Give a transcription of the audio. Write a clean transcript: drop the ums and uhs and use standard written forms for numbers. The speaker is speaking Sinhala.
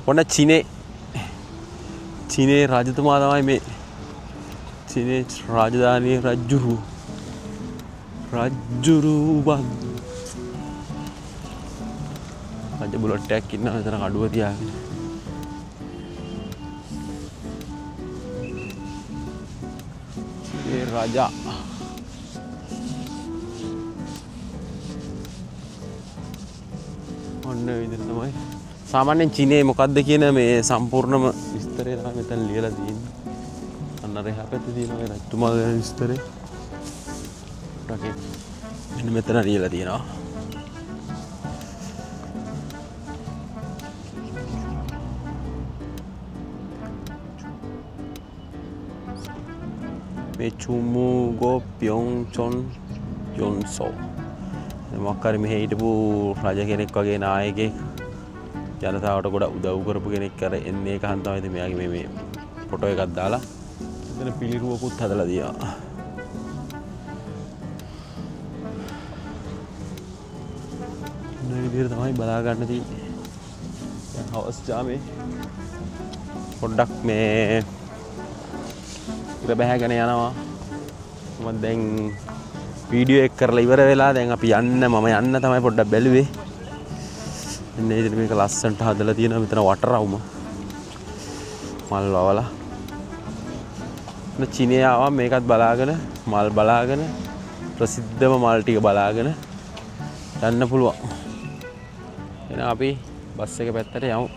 ඔන්න චීනේ රජතුමා තමයි මේ චීනේ රාජධානියේ රජුරු වන් රජ බුලට්ටයක් ඉන්නවා මෙතන කඩුව තියාගෙන. චීනේ රජා ඔන්න විදිහට තමයි සාමාන්‍යයෙන් චීනේ මොකද්ද කියන මේ සම්පූර්ණම විස්තරය තමයි මෙතන ලියලා තියෙන්නේ. අන්න අර එහා පැත්තේ තියෙනවා ඒ රජතුමා ගැන විස්තරය. මෙන්න මෙතන ලියලා තියෙනවා. මේ චුමුගෝ පියොන්චොන් යොන්සෝ මොකක් හරි මෙහි හිටපු රජ කෙනෙක් වගේ නායකයෙක් ජනතාවට ගොඩක් උදව් කරපු කෙනෙක් කර එන්නේ එක හන්ද තමයි මෙයාගේ මේ ෆොටෝ එකක් දාලා එතන පිළිරුවකුත් හදලා දියා. මේ විදිහට තමයි බලා ගන්න තියෙන්නේ. දැන් හවස් ජාමේ පොඩ්ඩක් මේ ඉර බැහැගෙන යනවා. මම දැන් වීඩියෝ එක කරලා ඉවර වෙලා දැන් අපි මම යන්න තමයි පොඩ්ඩක් බැලුවේ. එන්නේ ඉතින් මේක ලස්සනට හදලා තියෙනවා මෙතන වටරවුම. මල් වවලා. චීනේ ආවා මේකත් බලාගෙන මල් බලාගෙන ප්‍රසිද්ධම මල් ටික බලාගෙන යන්න පුළුවන්. එහෙනම් අපි බස් එක පැත්තට යමු.